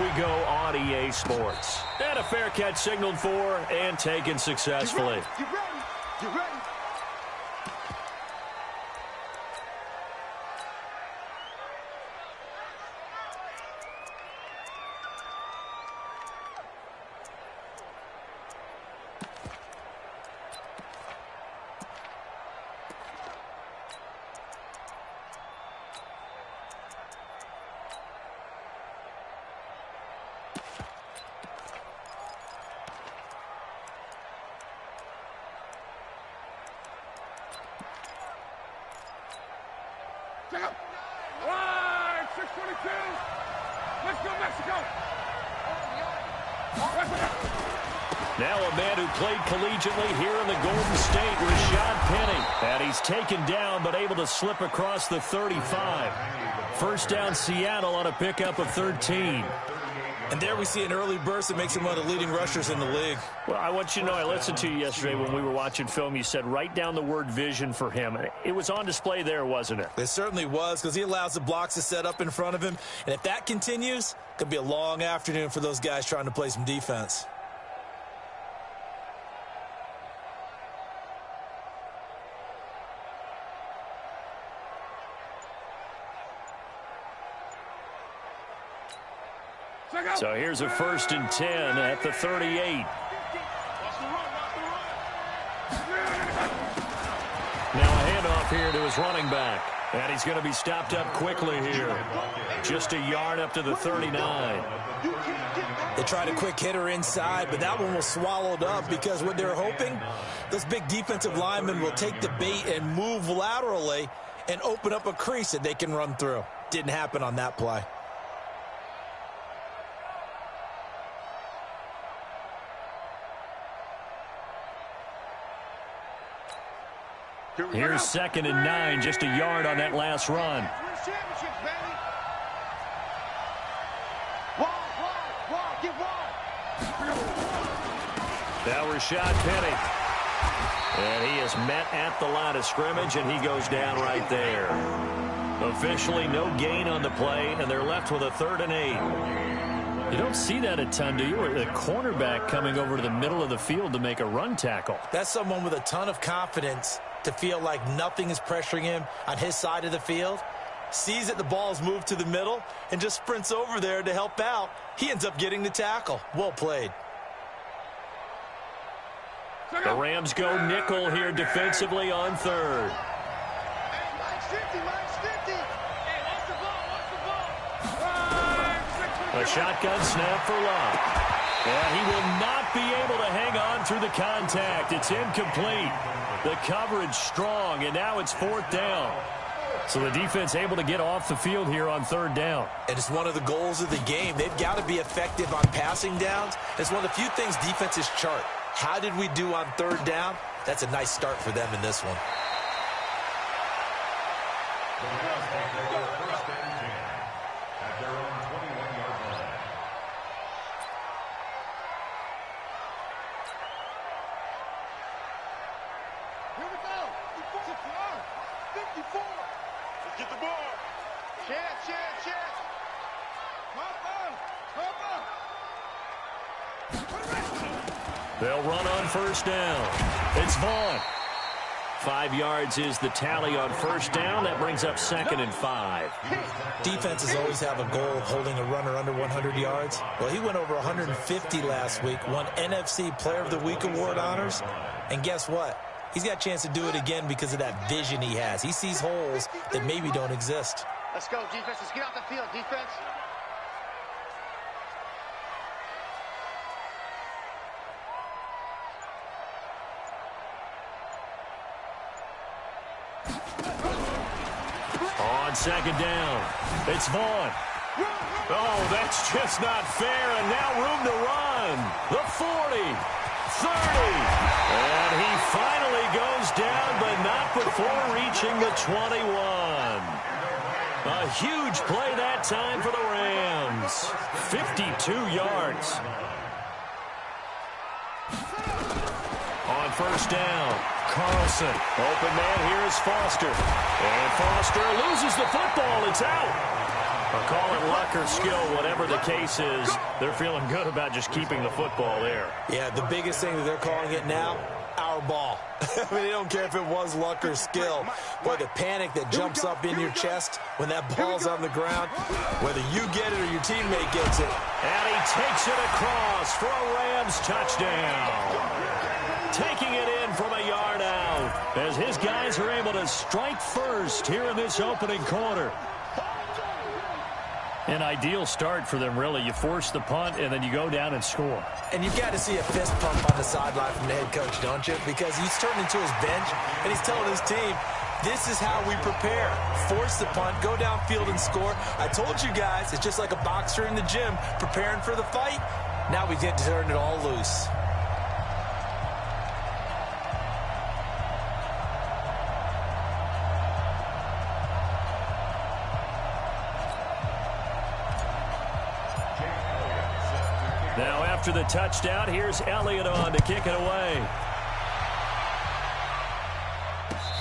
we go on EA Sports. And a fair catch signaled for and taken successfully. You ready? You ready? Check out. All right, 622. Let's go, Mexico. Now a man who played collegiately here in the Golden State, Rashad Penny. And he's taken down but able to slip across the 35. First down Seattle on a pickup of 13. And there we see an early burst that makes him one of the leading rushers in the league. Well, I want you to know, I listened to you yesterday when we were watching film. You said write down the word vision for him. It was on display there, wasn't it? It certainly was, because he allows the blocks to set up in front of him. And if that continues, it could be a long afternoon for those guys trying to play some defense. So here's a 1st and 10 at the 38. Now a handoff here to his running back. And he's going to be stopped up quickly here. Just a yard up to the 39. They tried a quick hitter inside, but that one was swallowed up because what they're hoping, those big defensive linemen will take the bait and move laterally and open up a crease that they can run through. Didn't happen on that play. Here's 2nd and 9, just a yard on that last run. Now Rashad Penny. And he is met at the line of scrimmage, and he goes down right there. Officially no gain on the play, and they're left with a 3rd and 8. You don't see that a ton, do you? The cornerback coming over to the middle of the field to make a run tackle. That's someone with a ton of confidence to feel like nothing is pressuring him on his side of the field. Sees that the ball's moved to the middle and just sprints over there to help out. He ends up getting the tackle. Well played. The Rams go nickel here defensively on 3rd. A shotgun snap for Love. And he will not be able to hang on through the contact. It's incomplete. The coverage strong, and now it's 4th down. So the defense able to get off the field here on 3rd down. And it's one of the goals of the game. They've got to be effective on passing downs. It's one of the few things defenses chart. How did we do on 3rd down? That's a nice start for them in this one. They'll run on 1st down. It's Vaughn. 5 yards is the tally on 1st down. That brings up 2nd and 5. Defenses always have a goal of holding a runner under 100 yards. Well, he went over 150 last week, won NFC Player of the Week award honors. And guess what? He's got a chance to do it again because of that vision he has. He sees holes that maybe don't exist. Let's go, defense. Let's get off the field, defense. On 2nd down, it's Vaughn. Oh, that's just not fair, and now room to run. The 40, 30, and he finally goes down, but not before reaching the 21. A huge play that time for the Rams. 52 yards. On 1st down, Carlson. Open man here is Foster. And Foster loses the football. It's out. Or call it luck or skill, whatever the case is, they're feeling good about just keeping the football there. Yeah, the biggest thing that they're calling it now, our ball. I mean, they don't care if it was luck or skill. Boy, the panic that jumps up in your chest when that ball's on the ground, whether you get it or your teammate gets it. And he takes it across for a Rams touchdown. Taking it in from a yard out as his guys are able to strike first here in this opening quarter. An ideal start for them, really. You force the punt, and then you go down and score. And you've got to see a fist pump on the sideline from the head coach, don't you? Because he's turning to his bench, and he's telling his team, this is how we prepare. Force the punt, go downfield and score. I told you guys, it's just like a boxer in the gym preparing for the fight. Now we get to turn it all loose. Now after the touchdown, here's Elliott on to kick it away.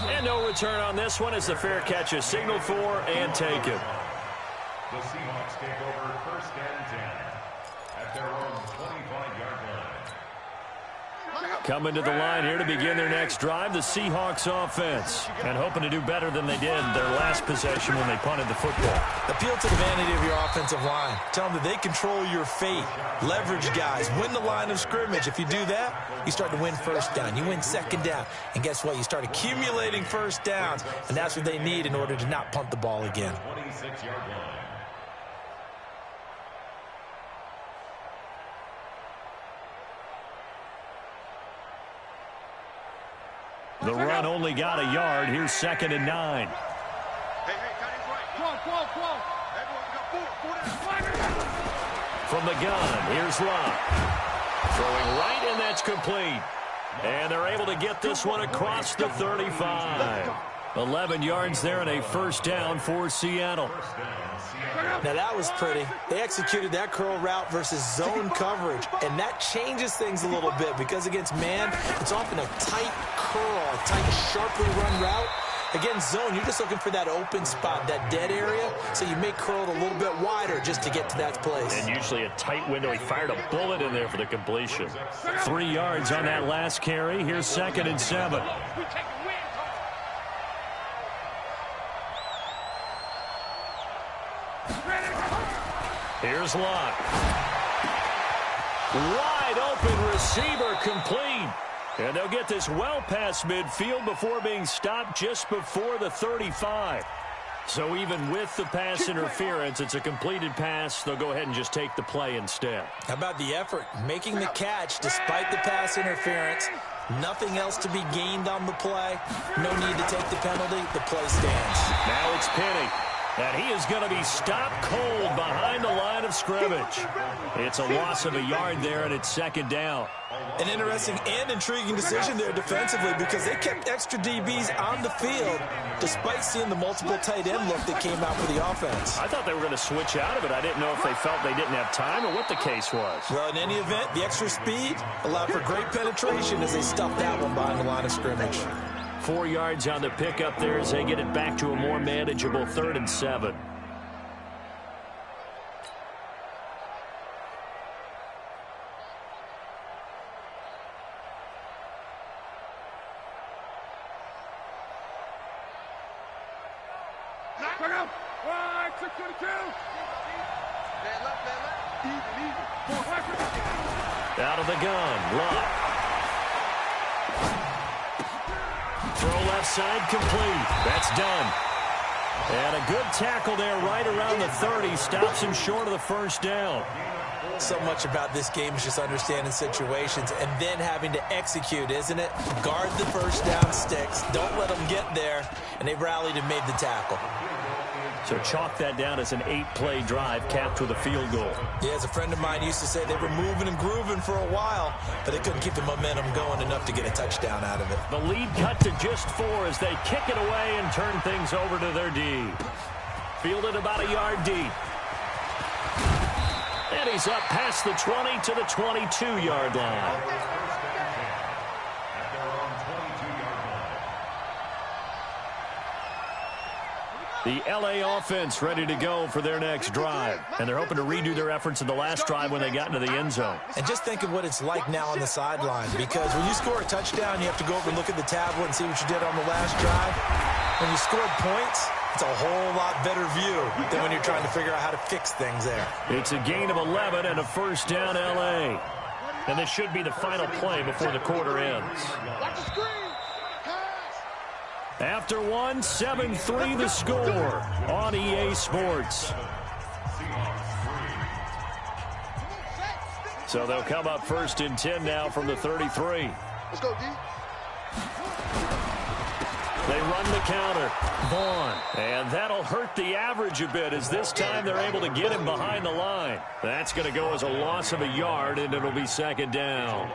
And no return on this one as the fair catch is signaled for and taken. The Seahawks take over 1st and 10 at their own 25-yard line. Coming to the line here to begin their next drive, the Seahawks offense. And hoping to do better than they did their last possession when they punted the football. Appeal to the vanity of your offensive line. Tell them that they control your fate. Leverage guys. Win the line of scrimmage. If you do that, you start to win first down. You win second down. And guess what? You start accumulating first downs. And that's what they need in order to not punt the ball again. 26-yard line. The run only got a yard. Here's 2nd and 9. Hey, got his right. Come on. Everyone got 4. From the gun, here's Locke. Throwing right, and that's complete. And they're able to get this one across the 35. 11 yards there and a first down for Seattle. Now that was pretty. They executed that curl route versus zone coverage, and that changes things a little bit because against man, it's often a tight curl, a tight, sharply run route. Against zone, you're just looking for that open spot, that dead area, so you may curl it a little bit wider just to get to that place. And usually a tight window. He fired a bullet in there for the completion. 3 yards on that last carry. Here's 2nd and 7. Here's Locke. Wide open receiver complete. And they'll get this well past midfield before being stopped just before the 35. So even with the pass interference, it's a completed pass. They'll go ahead and just take the play instead. How about the effort? Making the catch despite the pass interference. Nothing else to be gained on the play. No need to take the penalty. The play stands. Now it's Penny. And he is going to be stopped cold behind the line of scrimmage. It's a loss of a yard there, and it's 2nd down. An interesting and intriguing decision there defensively because they kept extra DBs on the field despite seeing the multiple tight end look that came out for the offense. I thought they were going to switch out of it. I didn't know if they felt they didn't have time or what the case was. Well, in any event, the extra speed allowed for great penetration as they stuffed that one behind the line of scrimmage. 4 yards on the pickup there as they get it back to a more manageable 3rd and 7. Check out. Right, 622. Man left. Easy. Out of the gun, Locke. Throw left side complete. That's done. And a good tackle there right around the 30. Stops him short of the first down. So much about this game is just understanding situations and then having to execute, isn't it? Guard the first down sticks. Don't let them get there. And they rallied and made the tackle. So chalk that down as an 8-play drive capped with a field goal. Yeah, as a friend of mine used to say, they were moving and grooving for a while, but they couldn't keep the momentum going enough to get a touchdown out of it. The lead cut to just 4 as they kick it away and turn things over to their D. Fielded about a yard deep. And he's up past the 20 to the 22-yard line. The LA offense ready to go for their next drive. And they're hoping to redo their efforts in the last drive when they got into the end zone. And just think of what it's like now on the sideline, because when you score a touchdown, you have to go over and look at the tablet and see what you did on the last drive. When you scored points, it's a whole lot better view than when you're trying to figure out how to fix things there. It's a gain of 11 and a first down LA. And this should be the final play before the quarter ends. After one, 7-3 the score on EA Sports. So they'll come up first and 10 now from the 33. Let's go, D. They run the counter. Vaughn. And that'll hurt the average a bit as this time they're able to get him behind the line. That's going to go as a loss of a yard, and it'll be second down.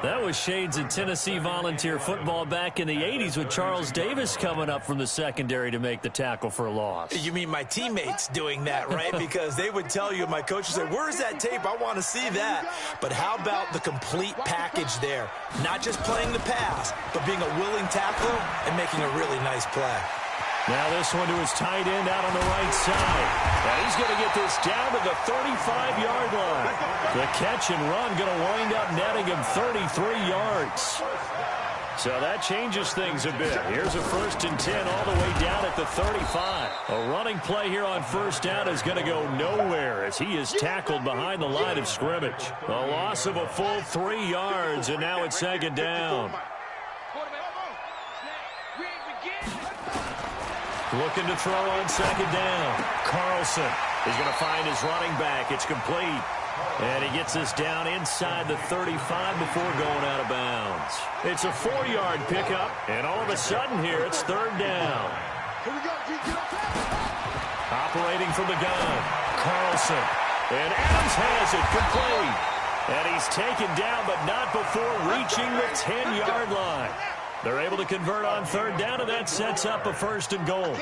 That was shades of Tennessee volunteer football back in the 80s with Charles Davis coming up from the secondary to make the tackle for a loss. You mean my teammates doing that, right? Because they would tell you, my coach would say, where's that tape? I want to see that. But how about the complete package there? Not just playing the pass, but being a willing tackler and making a really nice play. Now this one to his tight end out on the right side. And he's going to get this down to the 35-yard line. The catch and run going to wind up netting him 33 yards. So that changes things a bit. Here's a first and 10 all the way down at the 35. A running play here on first down is going to go nowhere as he is tackled behind the line of scrimmage. A loss of a full 3 yards, and now it's second down. Looking to throw on second down. Carlson is going to find his running back. It's complete. And he gets this down inside the 35 before going out of bounds. It's a 4-yard pickup, and all of a sudden here it's third down. Operating from the gun, Carlson. And Adams has it complete. And he's taken down, but not before reaching the 10-yard line. They're able to convert on third down, and that sets up a first and goal.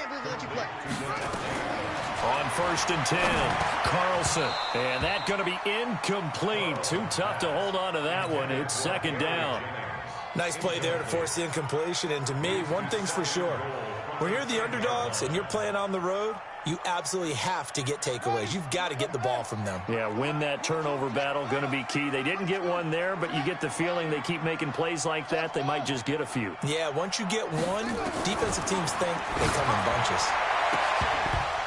On first and 10, Carlson. And that's going to be incomplete. Too tough to hold on to that one. It's second down. Nice play there to force the incompletion. And to me, one thing's for sure. When you're the underdogs and you're playing on the road, you absolutely have to get takeaways. You've got to get the ball from them. Yeah, win that turnover battle, going to be key. They didn't get one there, but you get the feeling they keep making plays like that, they might just get a few. Yeah, once you get one, defensive teams think they come in bunches.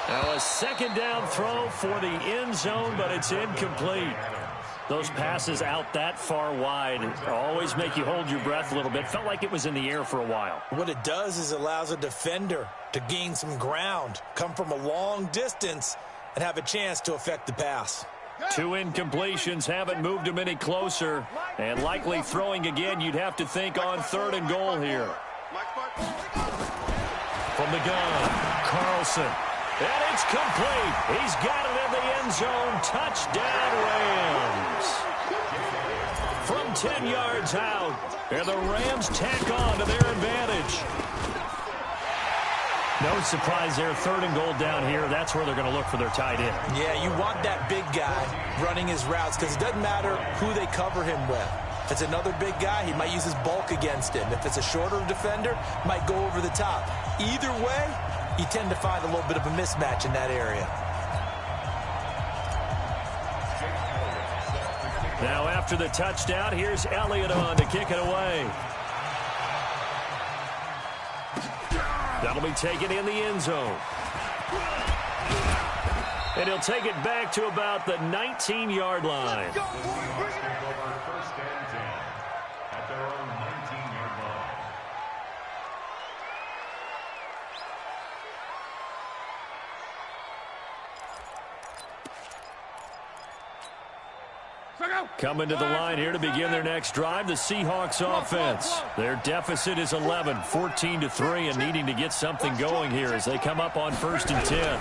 Now a second down throw for the end zone, but it's incomplete. Those passes out that far wide always make you hold your breath a little bit. Felt like it was in the air for a while. What it does is it allows a defender to gain some ground, come from a long distance, and have a chance to affect the pass. 2 incompletions haven't moved him any closer, and likely throwing again, you'd have to think on third and goal here. From the gun, Carlson. And it's complete. He's got it in the end zone. Touchdown, Rams. From 10 yards out. And the Rams tack on to their advantage. No surprise there. Third and goal down here. That's where they're going to look for their tight end. Yeah, you want that big guy running his routes because it doesn't matter who they cover him with. If it's another big guy, he might use his bulk against him. If it's a shorter defender, might go over the top. Either way, you tend to find a little bit of a mismatch in that area. Now after the touchdown, here's Elliott on to kick it away. That'll be taken in the end zone. And he'll take it back to about the 19-yard line. First and 10 at their own 19-yard line. Coming to the line here to begin their next drive, the Seahawks offense. Their deficit is 11, 14-3, and needing to get something going here as they come up on first and 10.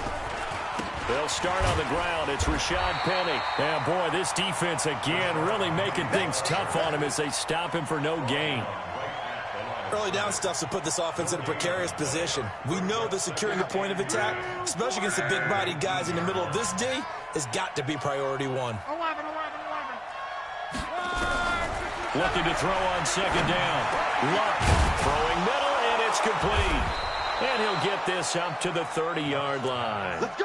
They'll start on the ground. It's Rashad Penny. And, boy, this defense again really making things tough on him as they stop him for no gain. Early down stuff to put this offense in a precarious position. We know that securing the point of attack, especially against the big-bodied guys in the middle of this D, has got to be priority one. Looking to throw on second down. Luck throwing middle, and it's complete. And he'll get this up to the 30-yard line. Let's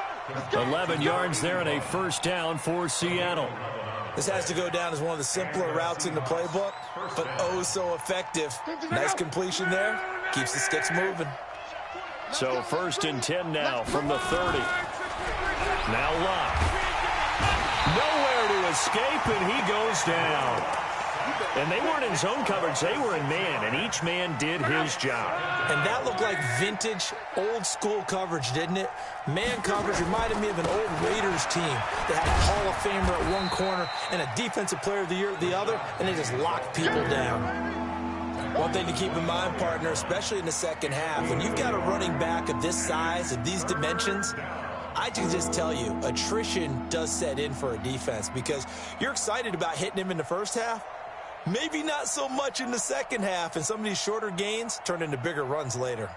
go. 11 yards there and a first down for Seattle. This has to go down as one of the simpler routes in the playbook, but oh so effective. Nice completion there. Keeps the sticks moving. So 1st and 10 now from the 30. Now Locke. Nowhere to escape, and he goes down. And they weren't in zone coverage. They were in man, and each man did his job. And that looked like vintage, old-school coverage, didn't it? Man coverage reminded me of an old Raiders team. They had a Hall of Famer at one corner and a Defensive Player of the Year at the other, and they just locked people down. One thing to keep in mind, partner, especially in the second half, when you've got a running back of this size, of these dimensions, I can just tell you, attrition does set in for a defense because you're excited about hitting him in the first half. Maybe not so much in the second half, and some of these shorter gains turn into bigger runs later.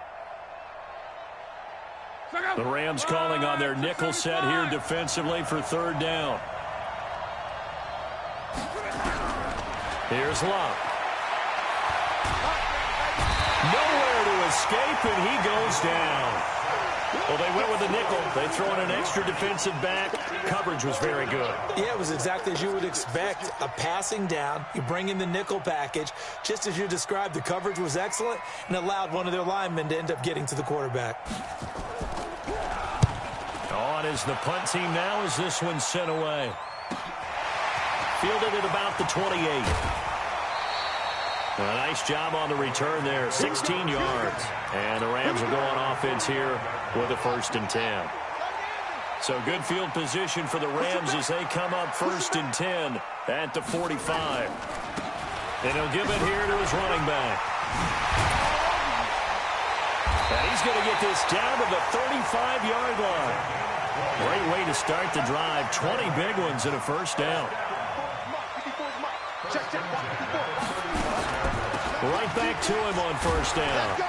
The Rams calling on their nickel set here defensively for 3rd down. Here's Locke. Nowhere to escape, and he goes down. Well, they went with the nickel. They throw in an extra defensive back. Coverage was very good. Yeah, it was exactly as you would expect. A passing down. You bring in the nickel package. Just as you described, the coverage was excellent and allowed one of their linemen to end up getting to the quarterback. On is the punt team now as this one's sent away. Fielded at about the 28. A nice job on the return there, 16 yards. And the Rams are going offense here with a 1st and 10. So good field position for the Rams as they come up 1st and 10 at the 45. And he'll give it here to his running back. And he's going to get this down to the 35-yard line. Great way to start the drive. 20 big ones and a first down. Right back to him on 1st down.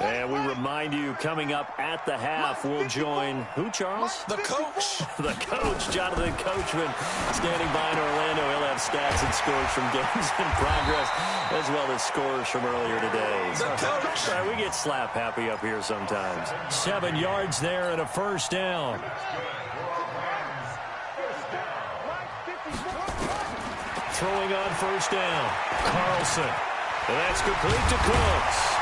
And we remind you, coming up at the half, we'll join who, Charles? The coach. The coach, Jonathan Coachman, standing by in Orlando. He'll have stats and scores from games in progress, as well as scores from earlier today. The coach. Sorry, we get slap happy up here sometimes. 7 yards there and a first down. Throwing on 1st down. Carlson. And that's complete to Cooks.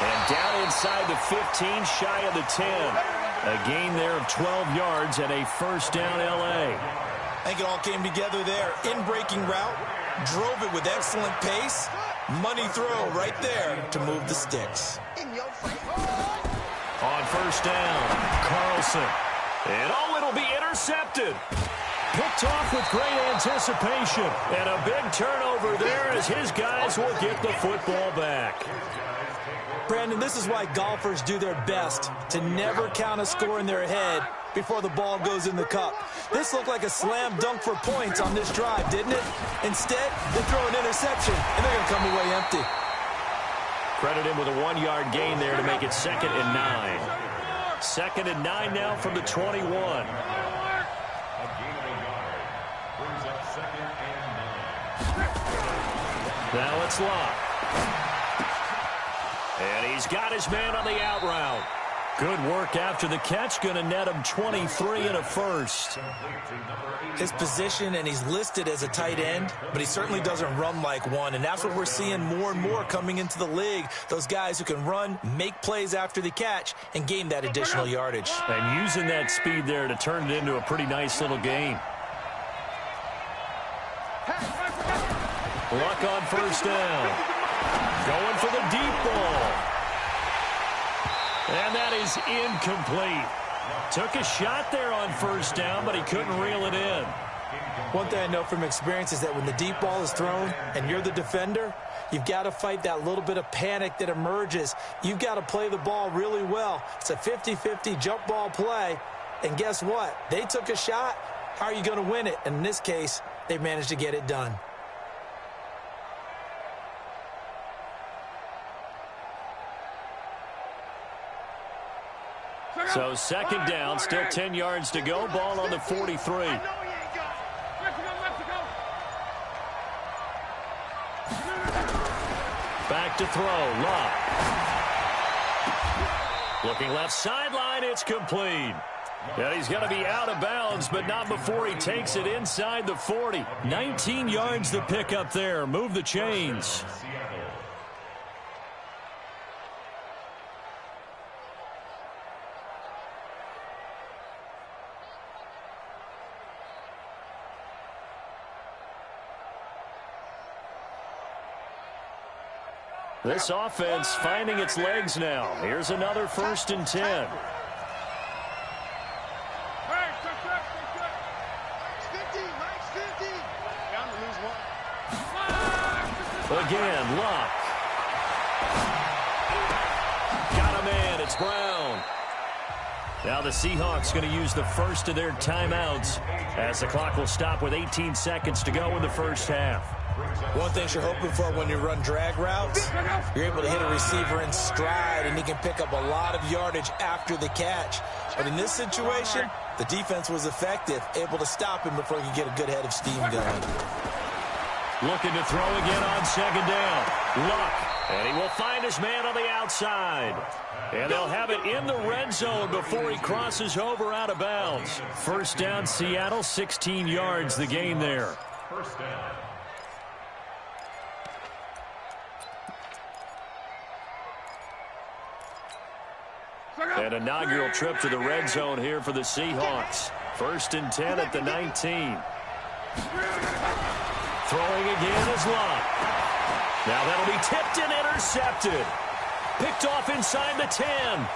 And down inside the 15, shy of the 10. A gain there of 12 yards and a first down L.A. I think it all came together there. In-breaking route. Drove it with excellent pace. Money throw right there to move the sticks. On 1st down, Carlson. And it'll be intercepted. Picked off with great anticipation. And a big turnover there as his guys will get the football back. Brandon, this is why golfers do their best to never count a score in their head before the ball goes in the cup. This looked like a slam dunk for points on this drive, didn't it? Instead, they throw an interception, and they're going to come away empty. Credit him with a 1-yard gain there to make it 2nd and 9. 2nd and 9 now from the 21. Now it's Locke. And he's got his man on the out route. Good work after the catch. Going to net him 23 and a first. His position, and he's listed as a tight end, but he certainly doesn't run like one, and that's what we're seeing more and more coming into the league. Those guys who can run, make plays after the catch, and gain that additional yardage. And using that speed there to turn it into a pretty nice little game. Luck on 1st down. Going for the deep ball. And that is incomplete. Took a shot there on 1st down, but he couldn't reel it in. One thing I know from experience is that when the deep ball is thrown and you're the defender, you've got to fight that little bit of panic that emerges. You've got to play the ball really well. It's a 50-50 jump ball play. And guess what? They took a shot. How are you going to win it? And in this case, they managed to get it done. So 2nd down, still 10 yards to go. Ball on the 43. Set to throw. Luck. Looking left sideline. It's complete. And he's going to be out of bounds, but not before he takes it inside the 40. 19 yards to pick up there. Move the chains. This offense finding its legs now. Here's another 1st and 10. Again, Luck. Got a man. It's Brown. Now the Seahawks going to use the first of their timeouts as the clock will stop with 18 seconds to go in the first half. One thing you're hoping for when you run drag routes, you're able to hit a receiver in stride, and he can pick up a lot of yardage after the catch. But in this situation, the defense was effective, able to stop him before he could get a good head of steam going. Looking to throw again on 2nd down. Luck. And he will find his man on the outside. And they'll have it in the red zone before he crosses over out of bounds. 1st down, Seattle, 16 yards the gain there. 1st down. An inaugural trip to the red zone here for the Seahawks. 1st and 10 at the 19. Throwing again is Luck. Now that'll be tipped and intercepted. Picked off inside the 10.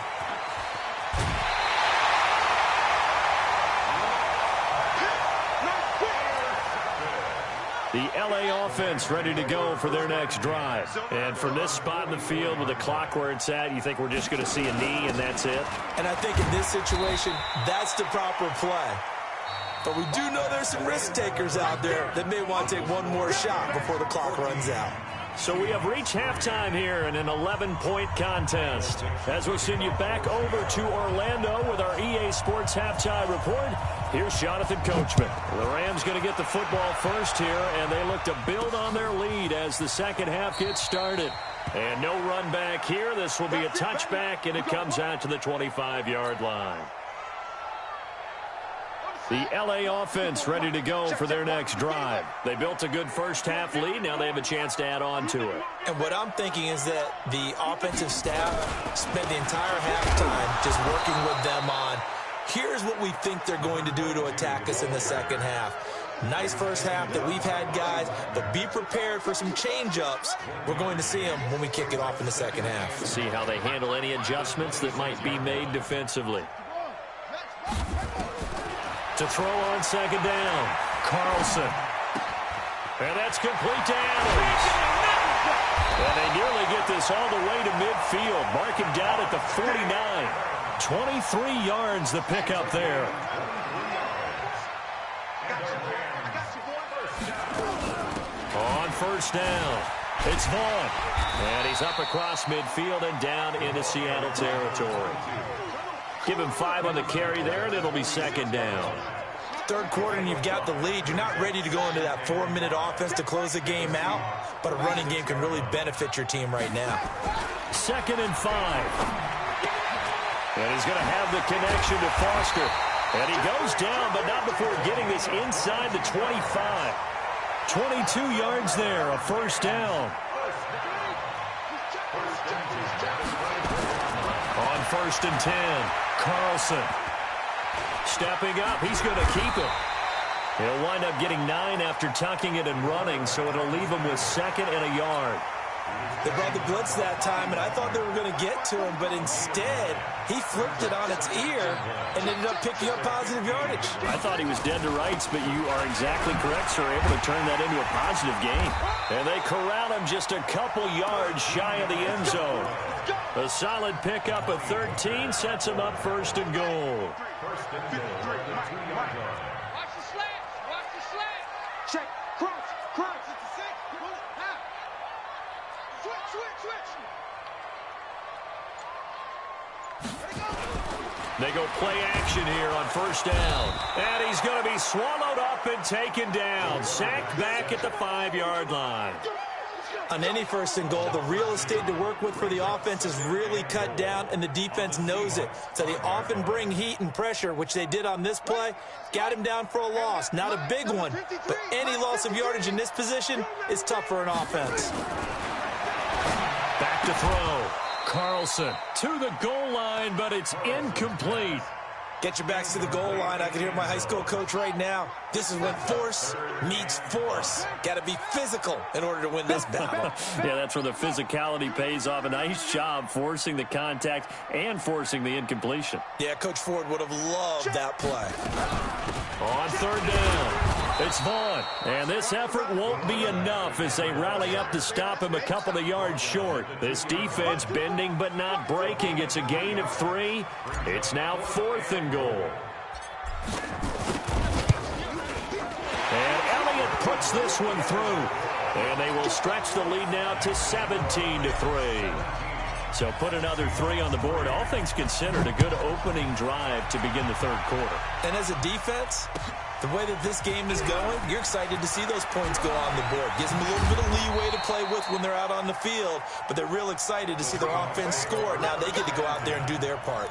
The LA offense ready to go for their next drive. And from this spot in the field with the clock where it's at, you think we're just going to see a knee and that's it? And I think in this situation, that's the proper play. But we do know there's some risk takers out there that may want to take one more shot before the clock runs out. So we have reached halftime here in an 11-point contest. As we send you back over to Orlando with our EA Sports Halftime Report, here's Jonathan Coachman. The Rams going to get the football first here, and they look to build on their lead as the second half gets started. And no run back here. This will be a touchback, and it comes out to the 25-yard line. The LA offense ready to go for their next drive. They built a good first half lead. Now they have a chance to add on to it. And what I'm thinking is that the offensive staff spent the entire halftime just working with them on, here's what we think they're going to do to attack us in the second half. Nice first half that we've had, guys, but be prepared for some change-ups. We're going to see them when we kick it off in the second half. See how they handle any adjustments that might be made defensively. To throw on 2nd down, Carlson. And that's complete to Adams. And they nearly get this all the way to midfield. Mark him down at the 49. 23 yards the pickup there. On 1st down, it's Vaughn. And he's up across midfield and down into Seattle territory. Give him 5 on the carry there, and it'll be 2nd down. Third quarter, and you've got the lead. You're not ready to go into that 4-minute offense to close the game out, but a running game can really benefit your team right now. 2nd and 5. And he's going to have the connection to Foster. And he goes down, but not before getting this inside the 25. 22 yards there, a 1st down. On 1st and 10, Carlson. Stepping up, he's going to keep it. He'll wind up getting 9 after tucking it and running, so it'll leave him with 2nd and a yard. They brought the blitz that time, and I thought they were going to get to him, but instead, he flipped it on its ear and ended up picking up positive yardage. I thought he was dead to rights, but you are exactly correct, sir. Able to turn that into a positive gain. And they corral him just a couple yards shy of the end zone. A solid pickup of 13 sets him up 1st and goal. Watch the slants. Watch the slants. Check. Crunch. Crunch. It's a 6. Pull it. Half. Switch. They go play action here on 1st down. And he's going to be swallowed up and taken down. Sacked back at the 5-yard line. On any first and goal, the real estate to work with for the offense is really cut down, and the defense knows it. So they often bring heat and pressure, which they did on this play. Got him down for a loss. Not a big one, but any loss of yardage in this position is tough for an offense. Back to throw. Carlson to the goal line, but it's incomplete. Get your backs to the goal line. I can hear my high school coach right now. This is when force meets force. Got to be physical in order to win this battle. Yeah, that's where the physicality pays off. A nice job forcing the contact and forcing the incompletion. Yeah, Coach Ford would have loved that play. On third down, it's Vaughn. And this effort won't be enough as they rally up to stop him a couple of yards short. This defense bending but not breaking. It's a gain of 3. It's now 4th and goal. And Elliott puts this one through. And they will stretch the lead now to 17-3. So put another 3 on the board. All things considered, a good opening drive to begin the third quarter. And as a defense, the way that this game is going, you're excited to see those points go on the board. Gives them a little bit of leeway to play with when they're out on the field, but they're real excited to see their offense score. Now they get to go out there and do their part.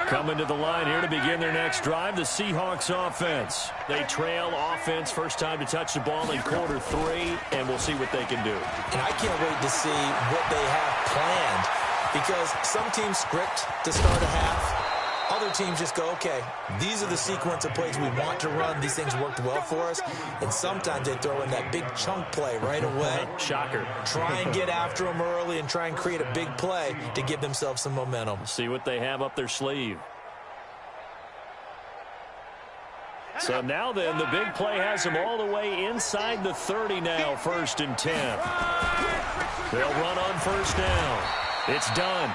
Coming to the line here to begin their next drive, the Seahawks offense. They trail offense first time to touch the ball in quarter 3, and we'll see what they can do. And I can't wait to see what they have planned, because some teams script to start a half. Other teams just go, okay, these are the sequence of plays we want to run. These things worked well for us. And sometimes they throw in that big chunk play right away. Shocker. Try and get after them early and try and create a big play to give themselves some momentum. See what they have up their sleeve. So now then, the big play has them all the way inside the 30 now, 1st and 10. They'll run on first down. It's done.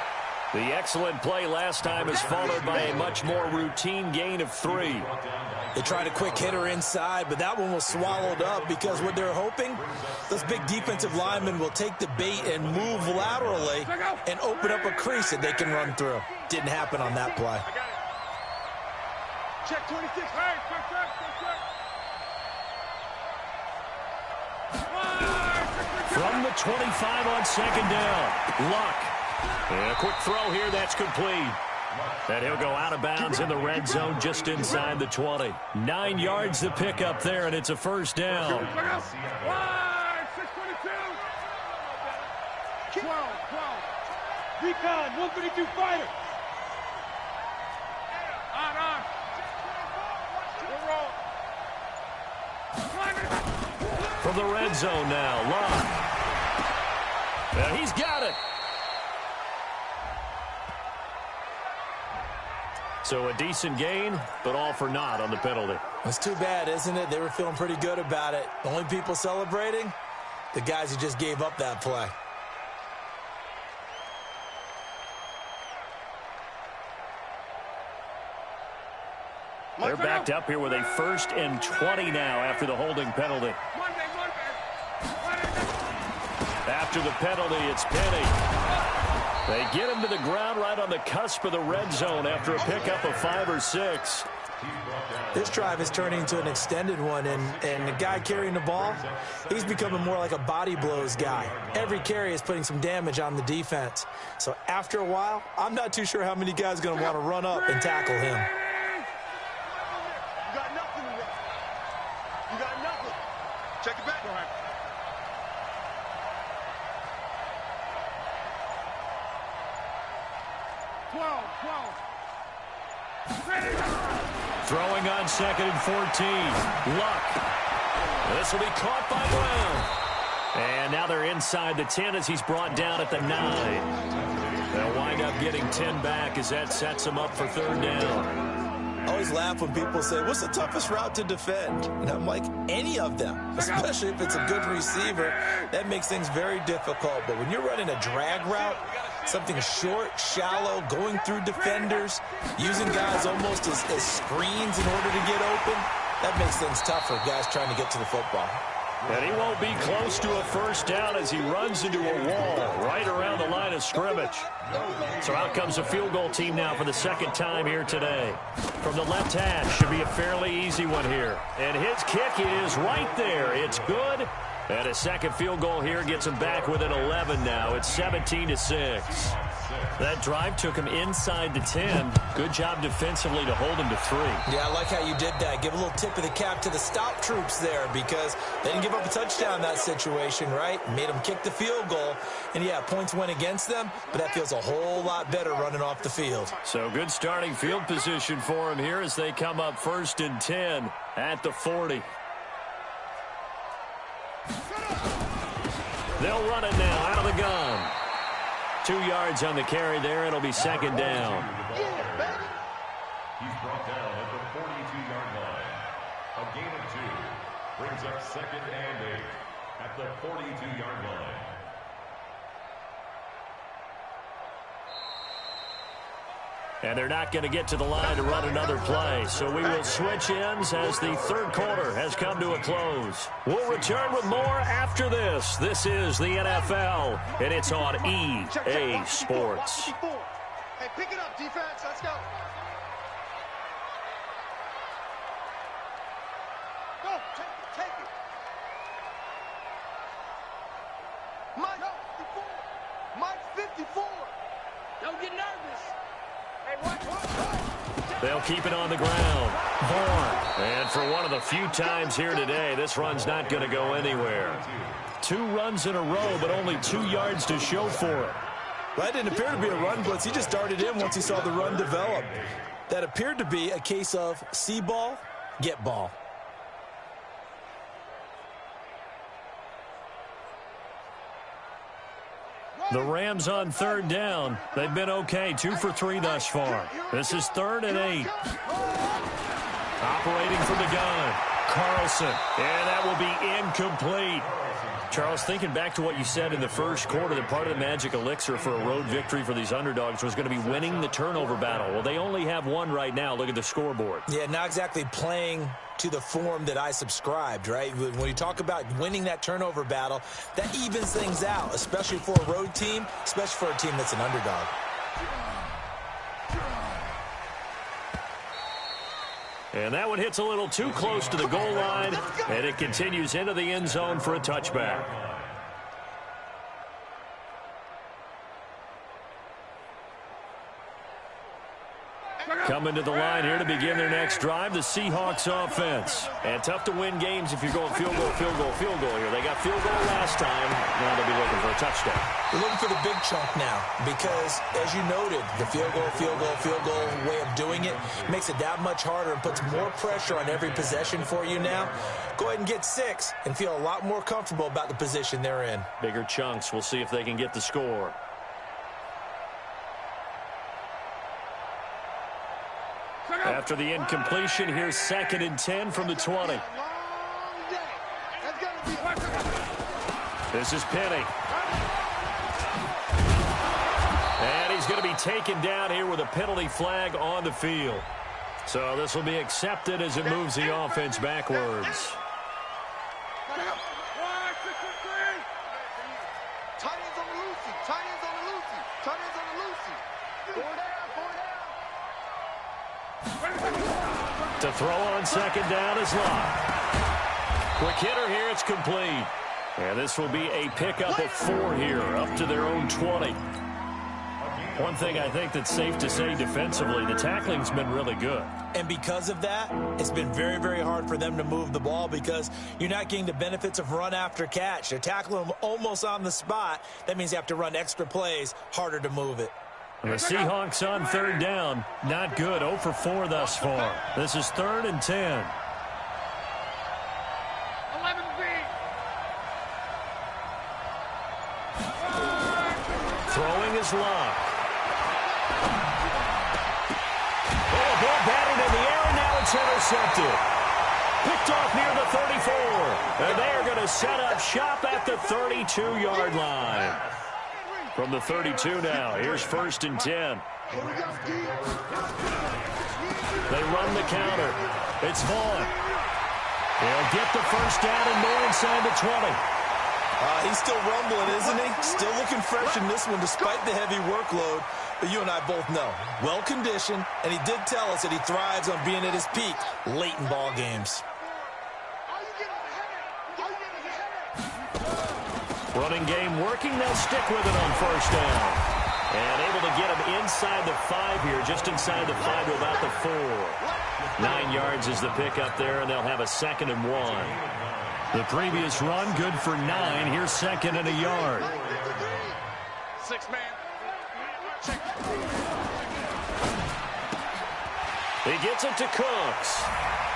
The excellent play last time is followed by a much more routine gain of 3. They tried a quick hitter inside, but that one was swallowed up because what they're hoping, those big defensive linemen will take the bait and move laterally and open up a crease that they can run through. Didn't happen on that play. Check 26. Hey, check. From the 25 on second down, Luck. And a quick throw here, that's complete. And he'll go out of bounds in the red zone just inside the 20. 9 yards to pick up there, and it's a first down. 12. Recon, 152 fighter. On. From the red zone now, Luck. And he's got it. So a decent gain, but all for naught on the penalty. It's too bad, isn't it? They were feeling pretty good about it. The only people celebrating, the guys who just gave up that play. They're backed up here with a 1st and 20 now after the holding penalty. After the penalty, it's Penny. They get him to the ground right on the cusp of the red zone after a pickup of 5 or 6. This drive is turning into an extended one, and the guy carrying the ball, he's becoming more like a body blows guy. Every carry is putting some damage on the defense. So after a while, I'm not too sure how many guys are going to want to run up and tackle him. You got nothing to run. You got nothing. Check it back. Go ahead. Throwing on 2nd and 14. Luck. This will be caught by Brown. And now they're inside the 10 as he's brought down at the 9. They'll wind up getting 10 back as that sets them up for 3rd down. I always laugh when people say, what's the toughest route to defend? And I'm like, any of them, especially if it's a good receiver. That makes things very difficult. But when you're running a drag route, something short, shallow, going through defenders, using guys almost as screens in order to get open, that makes things tough for guys trying to get to the football. And he won't be close to a first down as he runs into a wall right around the line of scrimmage. So out comes the field goal team now for the second time here today. From the left hash, should be a fairly easy one here. And his kick is right there. It's good. And a second field goal here gets him back within 11 now. It's 17-6. That drive took him inside the 10. Good job defensively to hold him to 3. Yeah, I like how you did that. Give a little tip of the cap to the stop troops there because they didn't give up a touchdown in that situation, right? Made them kick the field goal. And, yeah, points went against them, but that feels a whole lot better running off the field. So good starting field position for him here as they come up 1st and 10 at the 40. They'll run it now out of the gun. 2 yards on the carry there. It'll be second down. He's brought down at the 42-yard line. A gain of 2 brings up 2nd and 8 at the 42-yard line. And they're not going to get to the line to run another play. So we will switch ends as the third quarter has come to a close. We'll return with more after this. This is the NFL, and it's on EA Sports. Hey, pick it up, defense. Let's go. Go, take it. Mike 54. Mike 54. Don't get nervous. They'll keep it on the ground. Vaughn. And for one of the few times here today, this run's not going to go anywhere. 2 runs in a row, but only 2 yards to show for it. Well, that didn't appear to be a run blitz. He just darted in once he saw the run develop. That appeared to be a case of see ball, get ball. The Rams on 3rd down. They've been okay, 2 for 3 thus far. This is 3rd and 8. Operating from the gun, Carlson. And that will be incomplete. Charles, thinking back to what you said in the first quarter, that part of the magic elixir for a road victory for these underdogs was going to be winning the turnover battle. Well, they only have 1 right now. Look at the scoreboard. Yeah, not exactly playing to the form that I subscribed, right? When you talk about winning that turnover battle, that evens things out, especially for a road team, especially for a team that's an underdog. And that one hits a little too close to the goal line, and it continues into the end zone for a touchback. Coming to the line here to begin their next drive, the Seahawks offense. And tough to win games if you're going field goal, field goal, field goal here. They got field goal last time. Now they'll be looking for a touchdown. They're looking for the big chunk now because, as you noted, the field goal way of doing it makes it that much harder and puts more pressure on every possession for you now. Go ahead and get 6 and feel a lot more comfortable about the position they're in. Bigger chunks. We'll see if they can get the score. After the incompletion, here's 2nd and 10 from the 20. This is Penny. And he's going to be taken down here with a penalty flag on the field. So this will be accepted as it moves the offense backwards. To throw on 2nd down is Locke. Quick hitter here, it's complete. And this will be a pickup of 4 here, up to their own 20. One thing I think that's safe to say defensively, the tackling's been really good. And because of that, it's been very, very hard for them to move the ball because you're not getting the benefits of run after catch. They're tackling them almost on the spot. That means you have to run extra plays, harder to move it. And the Seahawks on 3rd down, not good, 0 for 4 thus far. This is 3rd and 10. 11B. Throwing is Locke. Oh, ball batted in the air, and now it's intercepted. Picked off near the 34. And they are going to set up shop at the 32-yard line. From the 32 now, here's 1st and 10. They run the counter. It's Vaughn. They'll get the first down and more inside the 20. He's still rumbling, isn't he? Still looking fresh in this one despite the heavy workload. But you and I both know, well-conditioned, and he did tell us that he thrives on being at his peak late in ball games. Running game working. They'll stick with it on first down. And able to get him inside the 5 here, just inside the 5 to about the 4. 9 yards is the pickup there, and they'll have a 2nd and 1. The previous run, good for 9. Here's 2nd and a yard. 6-man. He gets it to Cooks.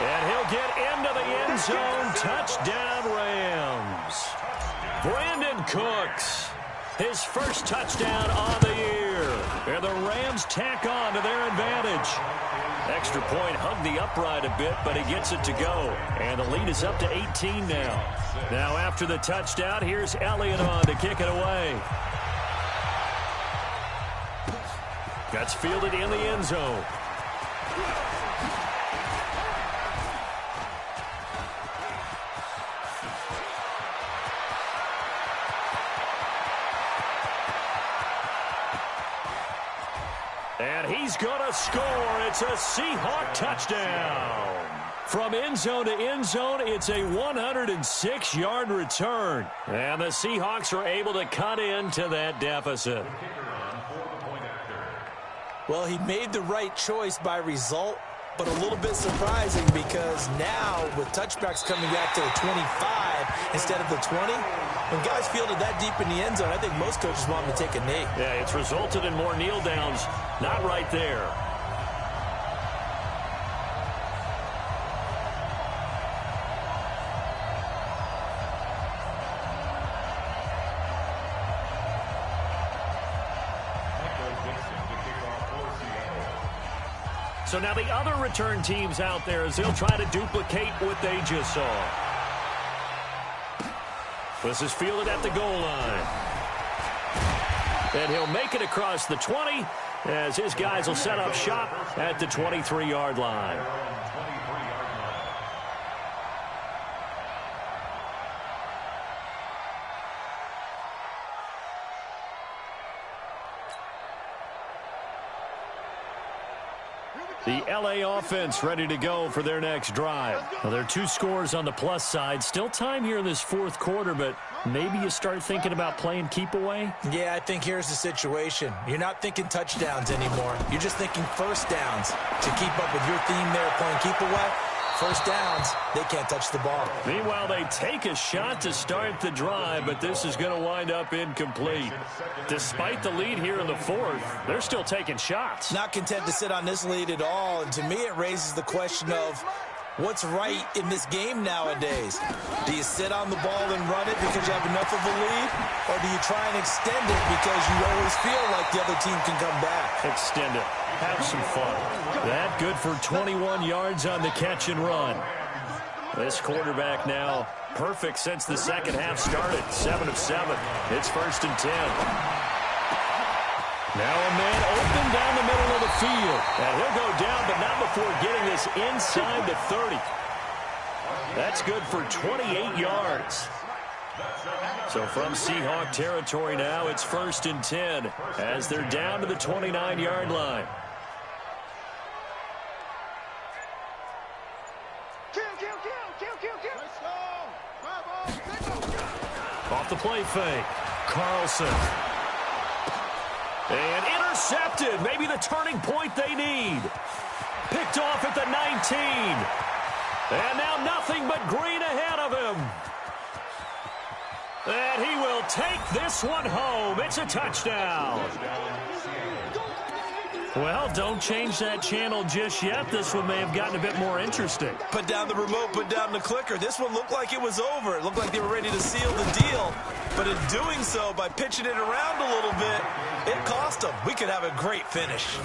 And he'll get into the end zone. Touchdown, Rams. Brandon Cooks, his first touchdown on the year. And the Rams tack on to their advantage. Extra point hugged the upright a bit, but he gets it to go. And the lead is up to 18 now. Now after the touchdown, here's Elliott on to kick it away. That's fielded in the end zone. And he's going to score. It's a Seahawk touchdown. From end zone to end zone, it's a 106-yard return. And the Seahawks are able to cut into that deficit. Well, he made the right choice by result, but a little bit surprising because now with touchbacks coming back to the 25 instead of the 20, when guys fielded that deep in the end zone, I think most coaches want them to take a knee. Yeah, it's resulted in more kneel downs. Not right there. So now the other return teams out there as they'll try to duplicate what they just saw. This is fielded at the goal line. And he'll make it across the 20 as his guys will set up shop at the 23-yard line. The LA offense ready to go for their next drive. Well, there are 2 scores on the plus side. Still time here in this 4th quarter, but maybe you start thinking about playing keep away? Yeah, I think here's the situation. You're not thinking touchdowns anymore. You're just thinking first downs. To keep up with your theme there, playing keep away, first downs, they can't touch the ball. Meanwhile, they take a shot to start the drive, but this is going to wind up incomplete. Despite the lead here in the 4th, they're still taking shots. Not content to sit on this lead at all, and to me it raises the question of what's right in this game nowadays. Do you sit on the ball and run it because you have enough of a lead, or do you try and extend it because you always feel like the other team can come back? Extend it. Have some fun. That good for 21 yards on the catch and run. This quarterback now perfect since the second half started. 7 of 7. It's 1st and 10. Now a man open down the middle of the field. And he'll go down, but not before getting this inside the 30. That's good for 28 yards. So from Seahawk territory now, it's 1st and 10 as they're down to the 29-yard line. Off the play fake. Carlson. And intercepted. Maybe the turning point they need. Picked off at the 19. And now nothing but green ahead of him. And he will take this one home. It's a touchdown. Well, don't change that channel just yet. This one may have gotten a bit more interesting. Put down the remote, put down the clicker. This one looked like it was over. It looked like they were ready to seal the deal. But in doing so, by pitching it around a little bit, it cost them. We could have a great finish.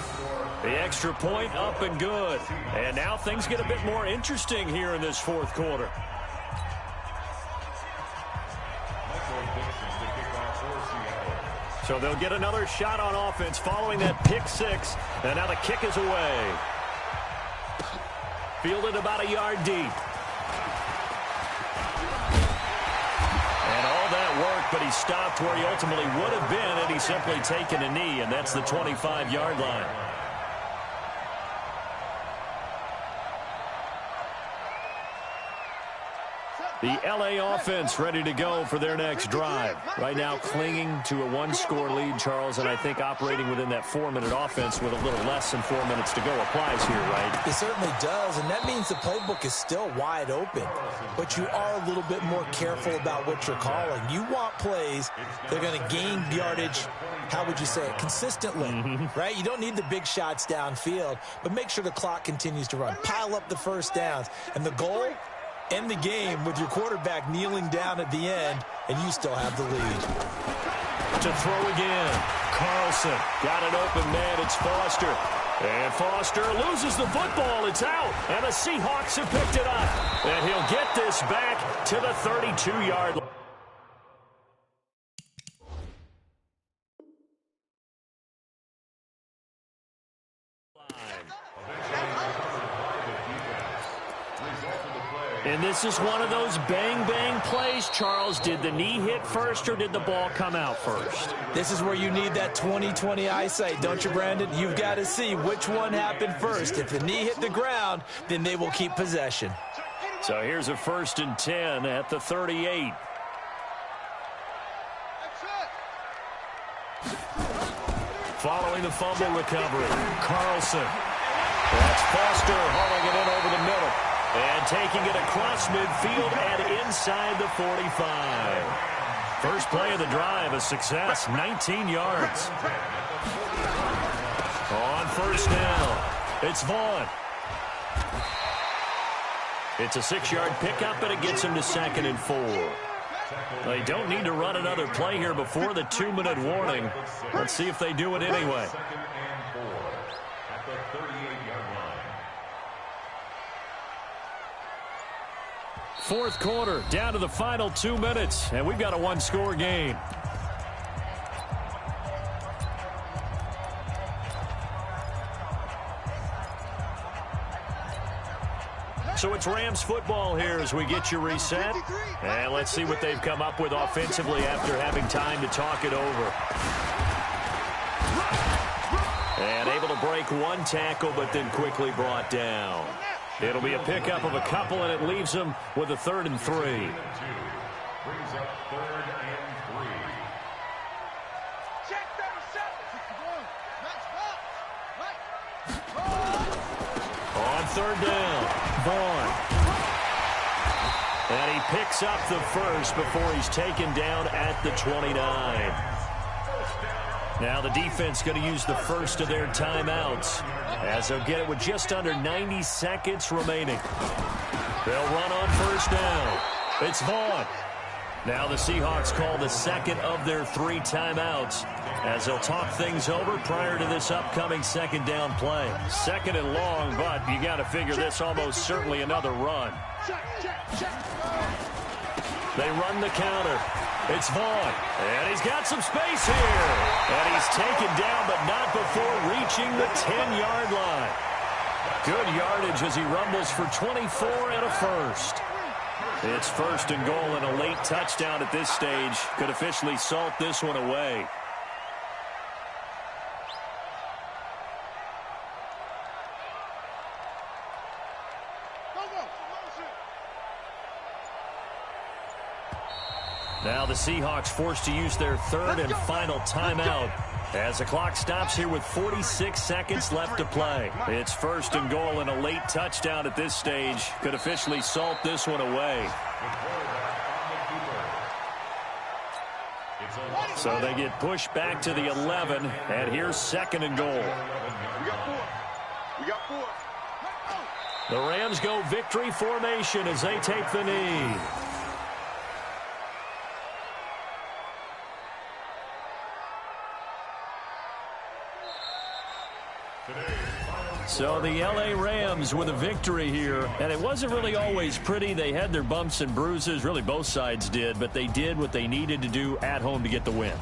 The extra point up and good. And now things get a bit more interesting here in this 4th quarter. So they'll get another shot on offense following that pick 6. And now the kick is away. Fielded about a yard deep. And all that work but he stopped where he ultimately would have been had he simply taken a knee, and that's the 25-yard line. The LA offense ready to go for their next drive. Right now clinging to a one-score lead, Charles, and I think operating within that 4-minute offense with a little less than 4 minutes to go applies here, right? It certainly does, and that means the playbook is still wide open. But you are a little bit more careful about what you're calling. You want plays that are going to gain yardage, how would you say it, consistently, right? You don't need the big shots downfield, but make sure the clock continues to run. Pile up the first downs, and the goal, end the game with your quarterback kneeling down at the end, and you still have the lead. To throw again. Carlson got an open man. It's Foster. And Foster loses the football. It's out. And the Seahawks have picked it up. And he'll get this back to the 32-yard line. And this is one of those bang-bang plays, Charles. Did the knee hit first or did the ball come out first? This is where you need that 20/20 eyesight, don't you, Brandon? You've got to see which one happened first. If the knee hit the ground, then they will keep possession. So here's a 1st and 10 at the 38. Following the fumble recovery, Carlson. That's Foster hauling it in over the middle. And taking it across midfield and inside the 45. First play of the drive, a success, 19 yards. On 1st down, it's Vaughn. It's a 6-yard pickup, and it gets him to 2nd and 4. They don't need to run another play here before the 2-minute warning. Let's see if they do it anyway. Fourth quarter, down to the final 2 minutes, and we've got a one-score game. So it's Rams football here as we get you reset. And let's see what they've come up with offensively after having time to talk it over. And able to break one tackle, but then quickly brought down. It'll be a pickup of a couple, and it leaves them with a 3rd and 3. Brings up 3rd and 3. Check 37. On 3rd down, Vaughn. And he picks up the first before he's taken down at the 29. Now the defense going to use the first of their timeouts as they'll get it with just under 90 seconds remaining. They'll run on 1st down. It's Vaughn. Now the Seahawks call the second of their 3 timeouts as they'll talk things over prior to this upcoming 2nd down play. 2nd and long, but you got to figure this almost certainly another run. They run the counter. It's Vaughn, and he's got some space here. And he's taken down, but not before reaching the 10-yard line. Good yardage as he rumbles for 24 and a first. It's 1st and goal, and a late touchdown at this stage could officially salt this one away. Now the Seahawks forced to use their 3rd and final timeout as the clock stops here with 46 seconds left to play. It's 1st and goal, and a late touchdown at this stage could officially salt this one away. So they get pushed back to the 11, and here's 2nd and goal. We got 4. The Rams go victory formation as they take the knee. So the LA Rams with a victory here, and it wasn't really always pretty. They had their bumps and bruises, really both sides did, but they did what they needed to do at home to get the win.